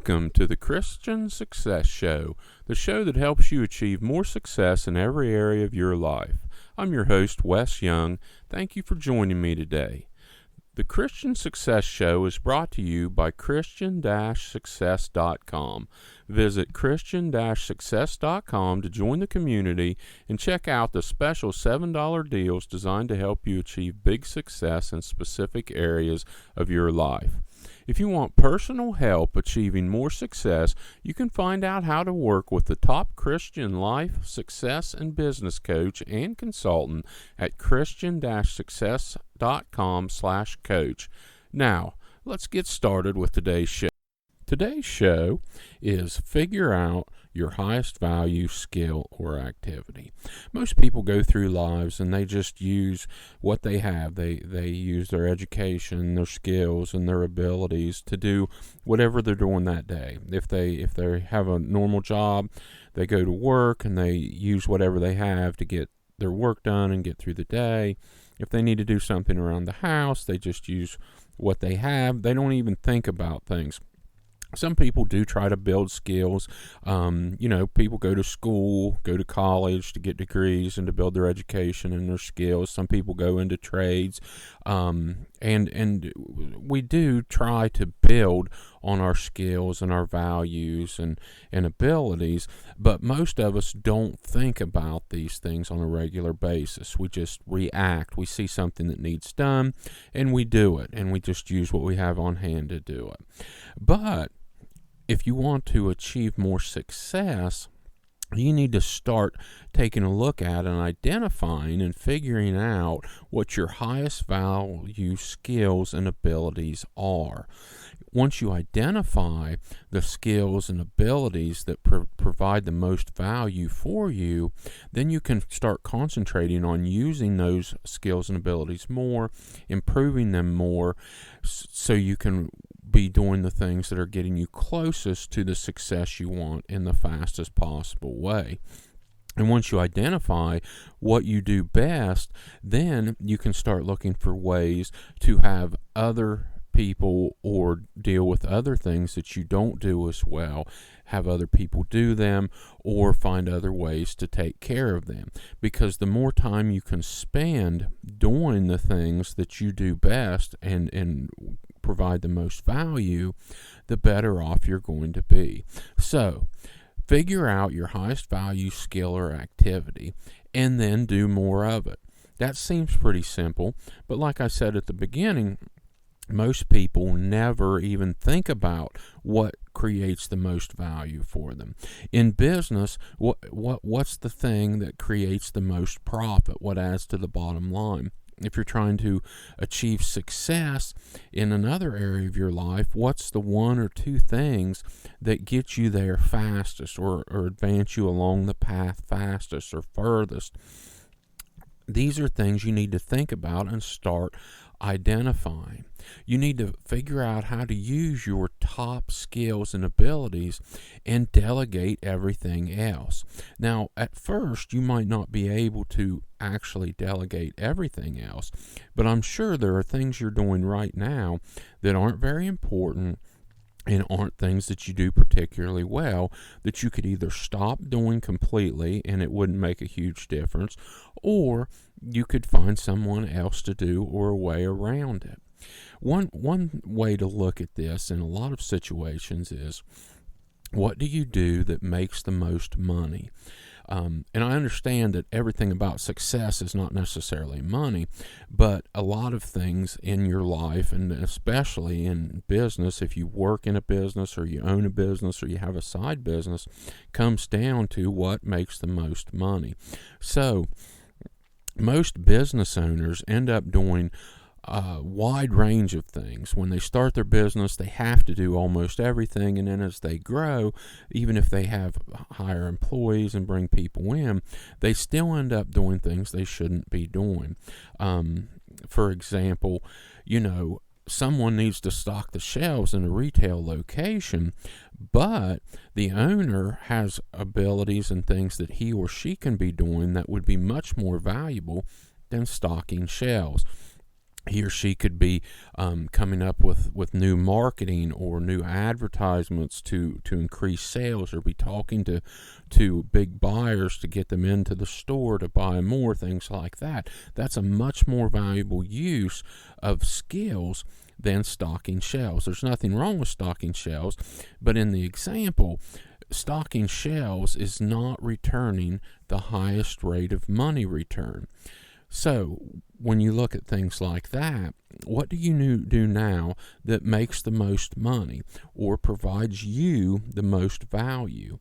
Welcome to the Christian Success Show, the show that helps you achieve more success in every area of your life. I'm your host, Wes Young. Thank you for joining me today. The Christian Success Show is brought to you by Christian-Success.com. Visit Christian-Success.com to join the community and check out the special $7 deals designed to help you achieve big success in specific areas of your life. If you want personal help achieving more success, you can find out how to work with the top Christian life, success, and business coach and consultant at Christian-Success.com/coach. Now, let's get started with today's show. Today's show is figure out your highest value skill or activity. Most people go through lives and they just use what they have. They use their education, their skills, and their abilities to do whatever they're doing that day. If they have a normal job, they go to work and they use whatever they have to get their work done and get through the day. If they need to do something around the house, they just use what they have. They don't even think about things. Some people do try to build skills. People go to school, go to college to get degrees and to build their education and their skills. Some people go into trades, and we do try to build on our skills and our values and abilities, but most of us don't think about these things on a regular basis. We just react. We see something that needs done, and we do it, and we just use what we have on hand to do it. But if you want to achieve more success, you need to start taking a look at and identifying and figuring out what your highest value skills and abilities are. Once you identify the skills and abilities that provide the most value for you, then you can start concentrating on using those skills and abilities more, improving them more, so you can be doing the things that are getting you closest to the success you want in the fastest possible way. And once you identify what you do best, then you can start looking for ways to have other people or deal with other things that you don't do as well, have other people do them, or find other ways to take care of them. Because the more time you can spend doing the things that you do best and provide the most value, the better off you're going to be. So, figure out your highest value skill or activity and then do more of it. That seems pretty simple, but like I said at the beginning, most people never even think about what creates the most value for them. In business, what's the thing that creates the most profit? What adds to the bottom line? If you're trying to achieve success in another area of your life, what's the one or two things that get you there fastest or advance you along the path fastest or furthest? These are things you need to think about and start identifying. You need to figure out how to use your top skills and abilities and delegate everything else. Now, at first, you might not be able to actually delegate everything else, but I'm sure there are things you're doing right now that aren't very important and aren't things that you do particularly well that you could either stop doing completely and it wouldn't make a huge difference, or you could find someone else to do or a way around it. One way to look at this in a lot of situations is, what do you do that makes the most money? And I understand that everything about success is not necessarily money, but a lot of things in your life, and especially in business, if you work in a business or you own a business or you have a side business, comes down to what makes the most money. So most business owners end up doing a wide range of things. When they start their business, they have to do almost everything, and then as they grow, even if they have hire employees and bring people in, they still end up doing things they shouldn't be doing. For example, someone needs to stock the shelves in a retail location, but the owner has abilities and things that he or she can be doing that would be much more valuable than stocking shelves. he or she could be coming up with new marketing or new advertisements to increase sales, or be talking to big buyers to get them into the store to buy more, things like that. That's a much more valuable use of skills than stocking shelves. There's nothing wrong with stocking shelves, but in the example, stocking shelves is not returning the highest rate of money return. So when you look at things like that, what do you do now that makes the most money or provides you the most value?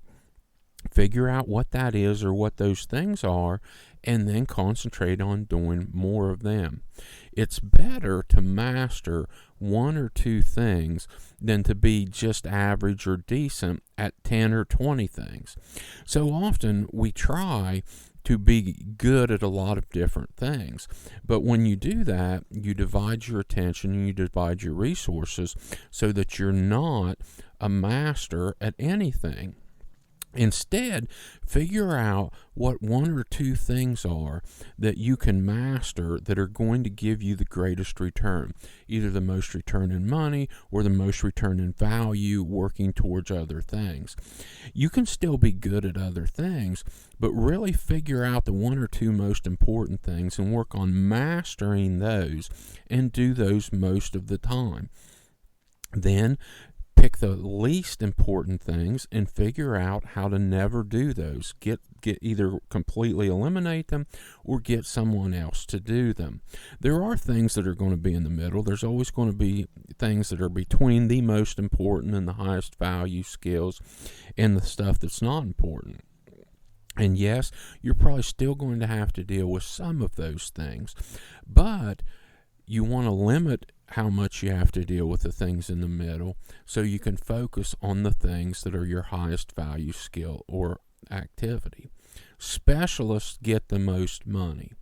Figure out what that is or what those things are, and then concentrate on doing more of them. It's better to master one or two things than to be just average or decent at 10 or 20 things. So often we try to be good at a lot of different things. But when you do that, you divide your attention and you divide your resources so that you're not a master at anything. Instead, figure out what one or two things are that you can master that are going to give you the greatest return, either the most return in money or the most return in value working towards other things. You can still be good at other things, but really figure out the one or two most important things and work on mastering those and do those most of the time. Then pick the least important things and figure out how to never do those. Get either completely eliminate them or get someone else to do them. There are things that are going to be in the middle. There's always going to be things that are between the most important and the highest value skills and the stuff that's not important. And yes, you're probably still going to have to deal with some of those things, but you want to limit how much you have to deal with the things in the middle so you can focus on the things that are your highest value skill or activity. Specialists get the most money.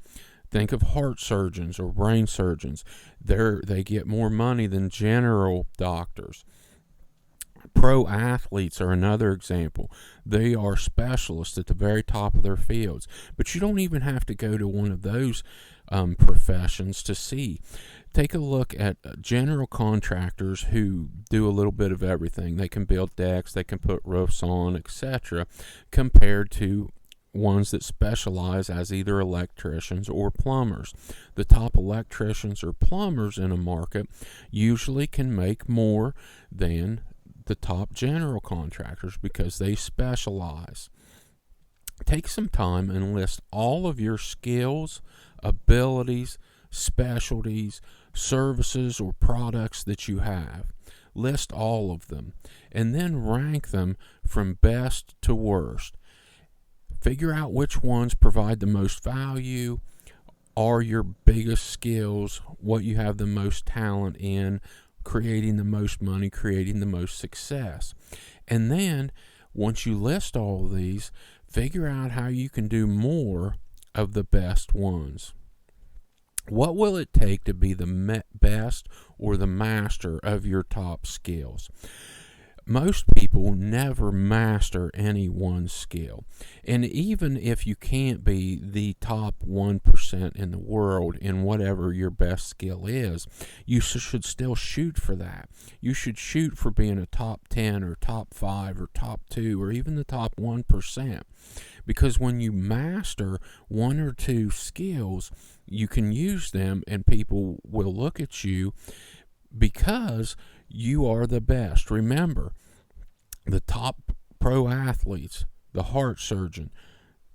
Think of heart surgeons or brain surgeons. They get more money than general doctors. Pro athletes are another example. They are specialists at the very top of their fields. But you don't even have to go to one of those professions to see. Take a look at general contractors who do a little bit of everything. They can build decks, they can put roofs on, etc., compared to ones that specialize as either electricians or plumbers. The top electricians or plumbers in a market usually can make more than the top general contractors because they specialize. Take some time and list all of your skills, abilities, specialties, services, or products that you have. List all of them and then rank them from best to worst. Figure out which ones provide the most value, are your biggest skills, what you have the most talent in, creating the most money, creating the most success. And then, once you list all of these, figure out how you can do more of the best ones. What will it take to be the best or the master of your top skills? Most people never master any one skill. And even if you can't be the top 1% in the world in whatever your best skill is, you should still shoot for that. You should shoot for being a top 10 or top 5 or top 2 or even the top 1%. Because when you master one or two skills, you can use them and people will look at you because you are the best. Remember, the top pro athletes, the heart surgeon,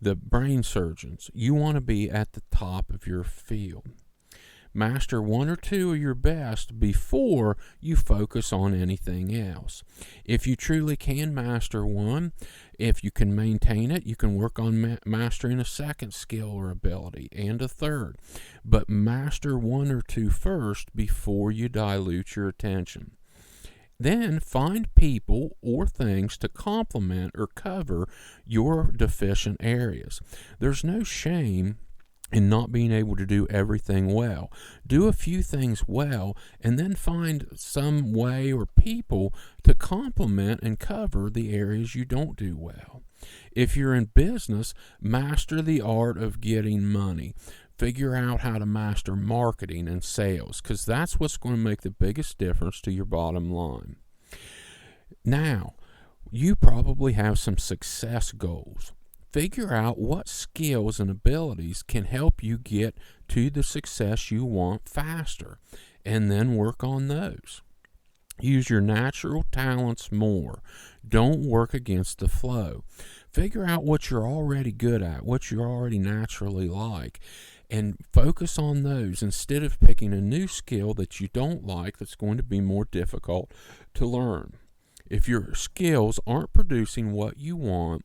the brain surgeons, you want to be at the top of your field. Master one or two of your best before you focus on anything else. If you truly can master one, if you can maintain it, you can work on mastering a second skill or ability and a third. But master one or two first before you dilute your attention. Then find people or things to complement or cover your deficient areas. There's no shame in not being able to do everything well. Do a few things well and then find some way or people to complement and cover the areas you don't do well. If you're in business, master the art of getting money. Figure out how to master marketing and sales, because that's what's going to make the biggest difference to your bottom line. Now, you probably have some success goals. Figure out what skills and abilities can help you get to the success you want faster, and then work on those. Use your natural talents more. Don't work against the flow. Figure out what you're already good at, what you already naturally like, and focus on those instead of picking a new skill that you don't like that's going to be more difficult to learn. If your skills aren't producing what you want,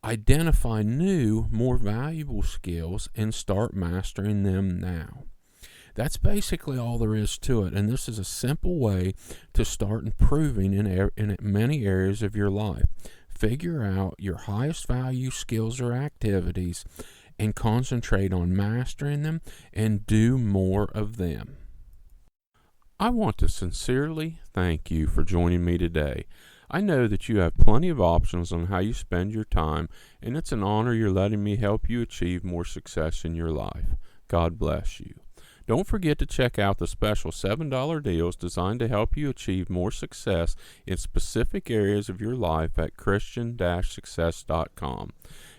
identify new, more valuable skills and start mastering them now. That's basically all there is to it, and this is a simple way to start improving in many areas of your life. Figure out your highest value skills or activities and concentrate on mastering them and do more of them. I want to sincerely thank you for joining me today. I know that you have plenty of options on how you spend your time, and it's an honor you're letting me help you achieve more success in your life. God bless you. Don't forget to check out the special $7 deals designed to help you achieve more success in specific areas of your life at Christian-success.com.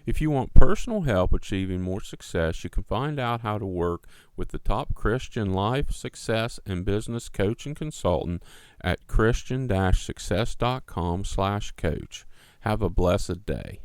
If you want personal help achieving more success, you can find out how to work with the top Christian life, success, and business coach and consultant at Christian-success.com/coach. Have a blessed day.